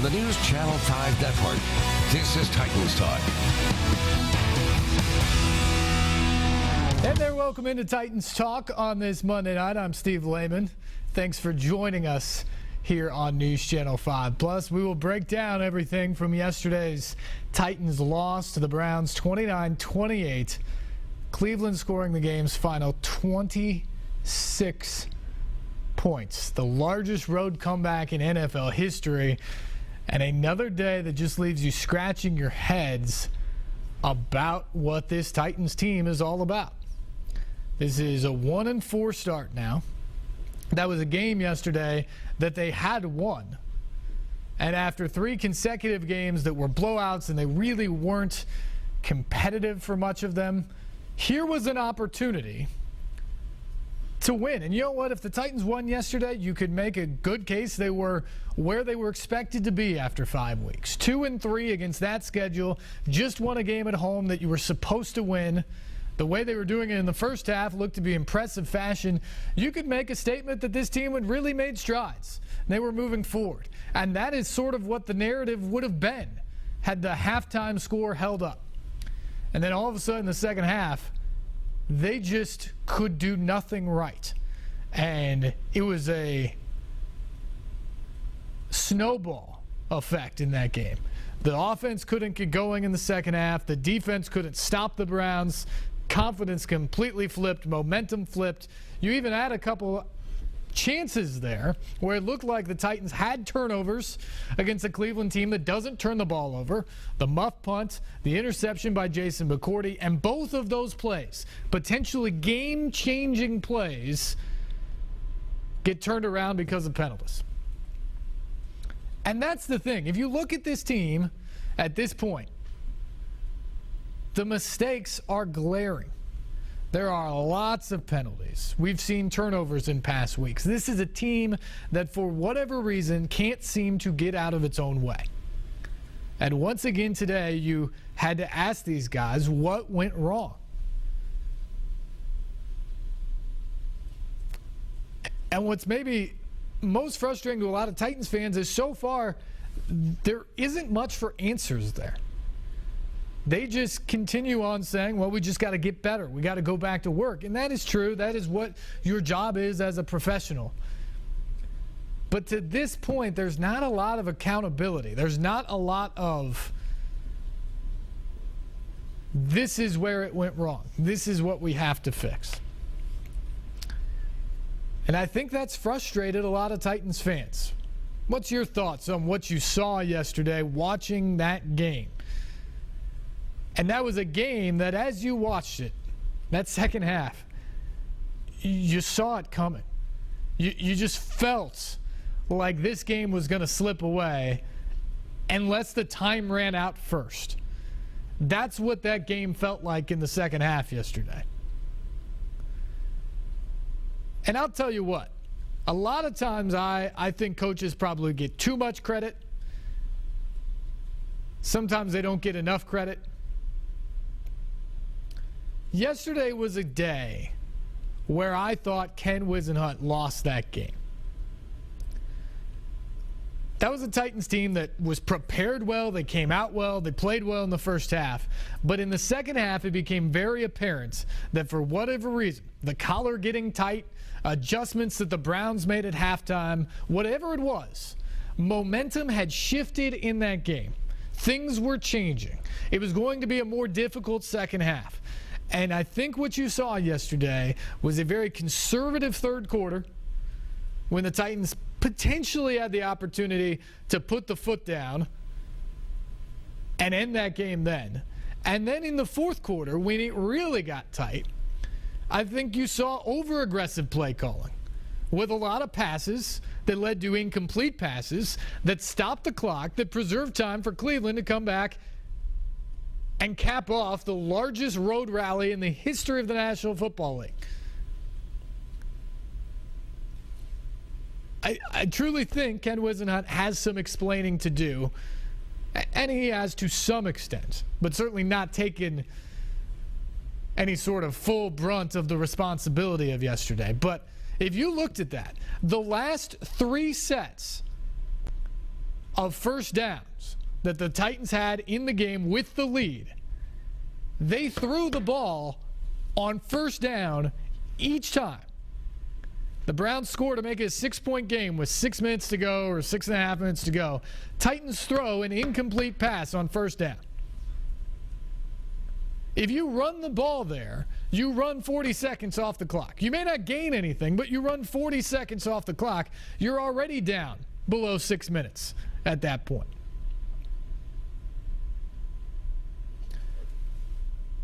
the News Channel 5 network. This is Titans Talk. And there, welcome into Titans Talk on this Monday night. I'm Steve Layman. Thanks for joining us here on News Channel 5. Plus, we will break down everything from yesterday's Titans loss to the Browns 29-28. Cleveland scoring the game's final 26 points. The largest road comeback in NFL history. And another day that just leaves you scratching your heads about what this Titans team is all about. This is a 1-4 start now. That was a game yesterday that they had won. And after 3 consecutive games that were blowouts and they really weren't competitive for much of them, here was an opportunity to win. And you know what? If the Titans won yesterday, you could make a good case they were where they were expected to be after 5 weeks. 2-3 against that schedule. Just won a game at home that you were supposed to win. The way they were doing it in the first half looked to be impressive fashion. You could make a statement that this team had really made strides. They were moving forward. And that is sort of what the narrative would have been had the halftime score held up. And then all of a sudden, the second half, they just could do nothing right. And it was a snowball effect in that game. The offense couldn't get going in the second half. The defense couldn't stop the Browns. Confidence completely flipped. Momentum flipped. You even had a couple chances there where it looked like the Titans had turnovers against a Cleveland team that doesn't turn the ball over. The muff punt, the interception by Jason McCourty, and both of those plays, potentially game-changing plays, get turned around because of penalties. And that's the thing. If you look at this team at this point, the mistakes are glaring. There are lots of penalties. We've seen turnovers in past weeks. This is a team that, for whatever reason, can't seem to get out of its own way. And once again today, you had to ask these guys what went wrong. And what's maybe most frustrating to a lot of Titans fans is so far there isn't much for answers there. They just continue on saying, well, we just got to get better. We got to go back to work. And that is true. That is what your job is as a professional. But to this point, there's not a lot of accountability. There's not a lot of, this is where it went wrong. This is what we have to fix. And I think that's frustrated a lot of Titans fans. What's your thoughts on what you saw yesterday watching that game? And that was a game that, as you watched it, that second half, you saw it coming. You just felt like this game was going to slip away unless the time ran out first. That's what that game felt like in the second half yesterday. And I'll tell you what, a lot of times I think coaches probably get too much credit. Sometimes they don't get enough credit. Yesterday was a day where I thought Ken Whisenhunt lost that game. That was a Titans team that was prepared well, they came out well, they played well in the first half. But in the second half, it became very apparent that for whatever reason, the collar getting tight, adjustments that the Browns made at halftime, whatever it was, momentum had shifted in that game. Things were changing. It was going to be a more difficult second half. And I think what you saw yesterday was a very conservative third quarter when the Titans potentially had the opportunity to put the foot down and end that game then. And then in the fourth quarter, when it really got tight, I think you saw over-aggressive play calling with a lot of passes that led to incomplete passes that stopped the clock, that preserved time for Cleveland to come back and cap off the largest road rally in the history of the National Football League. I truly think Ken Whisenhunt has some explaining to do, and he has to some extent, but certainly not taken any sort of full brunt of the responsibility of yesterday. But if you looked at that, the last 3 sets, of first downs that the Titans had in the game with the lead, they threw the ball on first down each time. The Browns score to make it a 6-point game with 6 minutes to go or 6.5 minutes to go. Titans throw an incomplete pass on first down. If you run the ball there, you run 40 seconds off the clock. You may not gain anything, but you run 40 seconds off the clock. You're already down below 6 minutes at that point.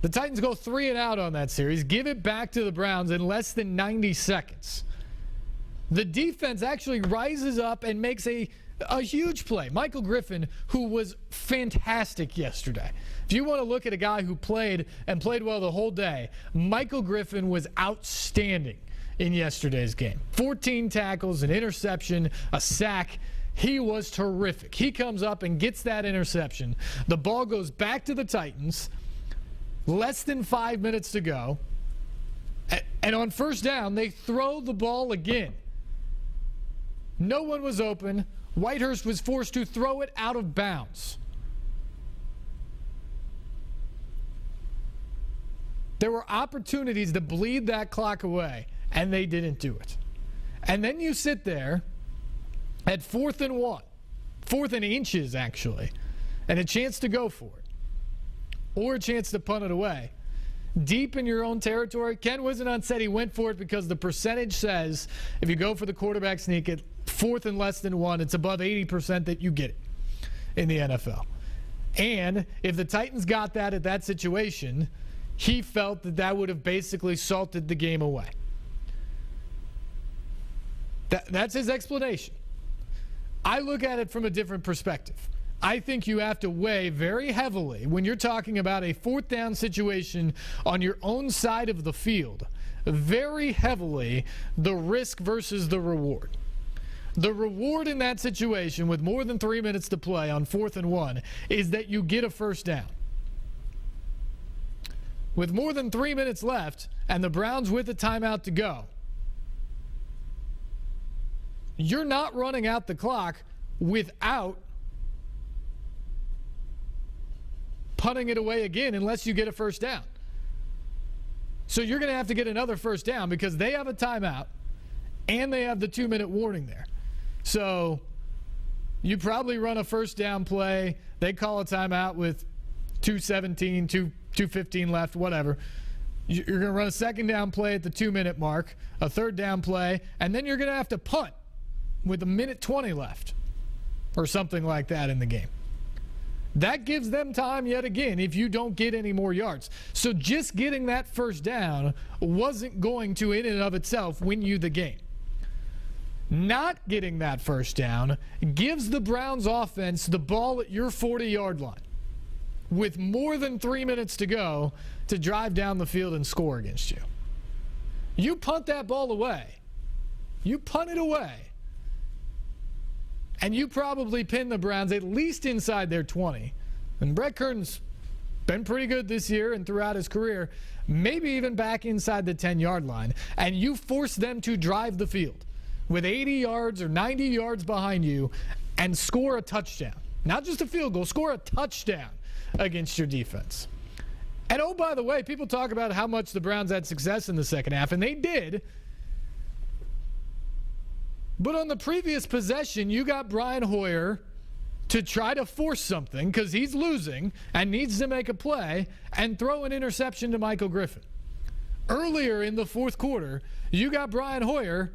The Titans go 3 and out on that series, give it back to the Browns in less than 90 seconds. The defense actually rises up and makes a huge play. Michael Griffin, who was fantastic yesterday. If you want to look at a guy who played well the whole day, Michael Griffin was outstanding in yesterday's game. 14 tackles, an interception, a sack. He was terrific. He comes up and gets that interception. The ball goes back to the Titans. Less than 5 minutes to go. And on first down, they throw the ball again. No one was open. Whitehurst was forced to throw it out of bounds. There were opportunities to bleed that clock away, and they didn't do it. And then you sit there at 4th and 1, 4th and inches actually, and a chance to go for it, or a chance to punt it away. Deep in your own territory, Ken Wisenhunt said he went for it because the percentage says if you go for the quarterback sneak at 4th and less than 1, it's above 80% that you get it in the NFL. And if the Titans got that at that situation, he felt that that would have basically salted the game away. That's his explanation. I look at it from a different perspective. I think you have to weigh very heavily when you're talking about a 4th down situation on your own side of the field, very heavily the risk versus the reward. The reward in that situation with more than 3 minutes to play on 4th and 1 is that you get a first down. With more than 3 minutes left and the Browns with a timeout to go, you're not running out the clock without punting it away again unless you get a first down. So you're going to have to get another first down because they have a timeout and they have the 2-minute warning there. So you probably run a first down play. They call a timeout with 2:17, 2:15 left, whatever. You're going to run a second down play at the 2-minute mark, a third down play, and then you're going to have to punt with 1:20 left or something like that in the game. That gives them time yet again if you don't get any more yards. So just getting that first down wasn't going to, in and of itself, win you the game. Not getting that first down gives the Browns offense the ball at your 40-yard line with more than 3 minutes to go to drive down the field and score against you. You punt that ball away. You punt it away. And you probably pin the Browns at least inside their 20. And Brett Curtin's been pretty good this year and throughout his career, maybe even back inside the 10-yard line. And you force them to drive the field with 80 yards or 90 yards behind you and score a touchdown. Not just a field goal, score a touchdown against your defense. And oh, by the way, people talk about how much the Browns had success in the second half, and they did. But on the previous possession, you got Brian Hoyer to try to force something because he's losing and needs to make a play and throw an interception to Michael Griffin. Earlier in the fourth quarter, you got Brian Hoyer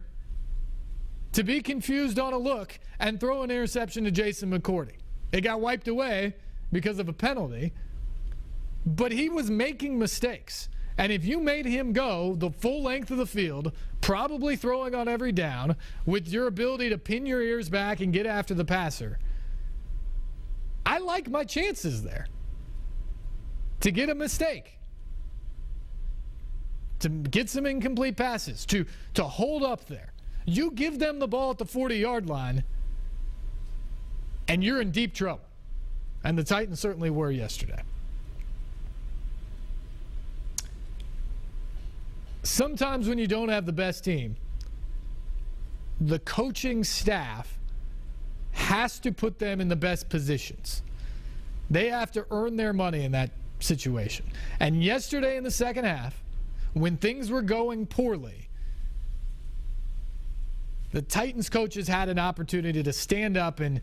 to be confused on a look and throw an interception to Jason McCourty. It got wiped away because of a penalty, but he was making mistakes. And if you made him go the full length of the field, probably throwing on every down, with your ability to pin your ears back and get after the passer, I like my chances there to get a mistake, to get some incomplete passes, to hold up there. You give them the ball at the 40-yard line, and you're in deep trouble. And the Titans certainly were yesterday. Sometimes when you don't have the best team, the coaching staff has to put them in the best positions. They have to earn their money in that situation. And yesterday in the second half, when things were going poorly, the Titans coaches had an opportunity to stand up and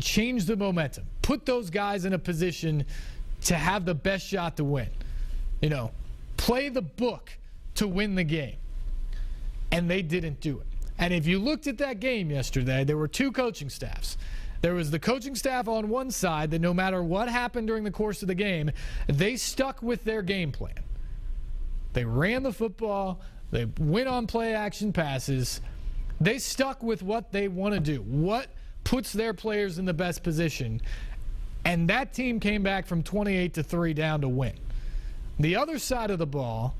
change the momentum. Put those guys in a position to have the best shot to win. Play the book to win the game. And they didn't do it. And if you looked at that game yesterday, there were two coaching staffs. There was the coaching staff on one side that no matter what happened during the course of the game, they stuck with their game plan. They ran the football. They went on play action passes. They stuck with what they want to do, what puts their players in the best position. And that team came back from 28-3 down to win. The other side of the ball,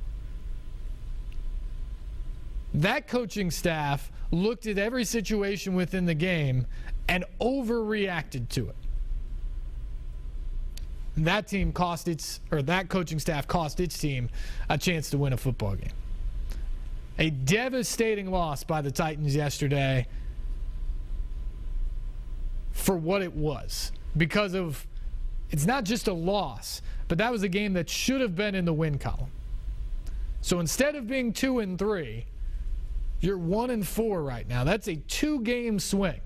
that coaching staff looked at every situation within the game and overreacted to it. That coaching staff cost its team a chance to win a football game. A devastating loss by the Titans yesterday for what it was. Because of, it's not just a loss, but that was a game that should have been in the win column. So instead of being 2-3, you're 1-4 right now. That's a 2-game swing.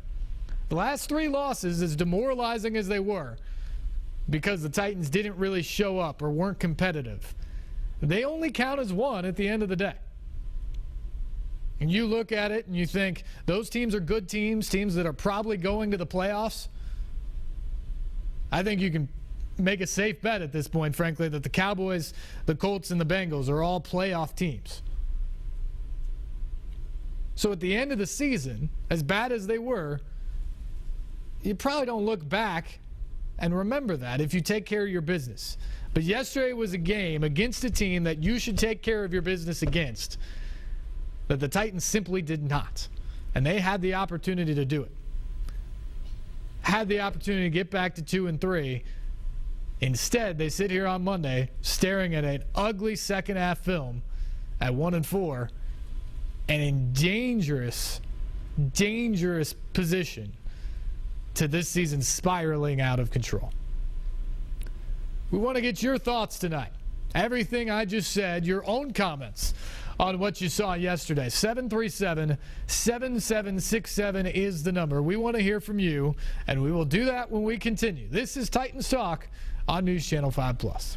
The last 3 losses, as demoralizing as they were, because the Titans didn't really show up or weren't competitive, they only count as 1 at the end of the day. And you look at it and you think, those teams are good teams that are probably going to the playoffs. I think you can make a safe bet at this point, frankly, that the Cowboys, the Colts, and the Bengals are all playoff teams. So at the end of the season, as bad as they were, you probably don't look back and remember that if you take care of your business. But yesterday was a game against a team that you should take care of your business against, that the Titans simply did not. And they had the opportunity to do it. Had the opportunity to get back to 2-3. Instead, they sit here on Monday staring at an ugly second half film at 1-4 and in dangerous position to this season spiraling out of control. We want to get your thoughts tonight. Everything I just said, your own comments on what you saw yesterday. 737-7767 is the number. We want to hear from you, and we will do that when we continue. This is Titans Talk on News Channel 5+.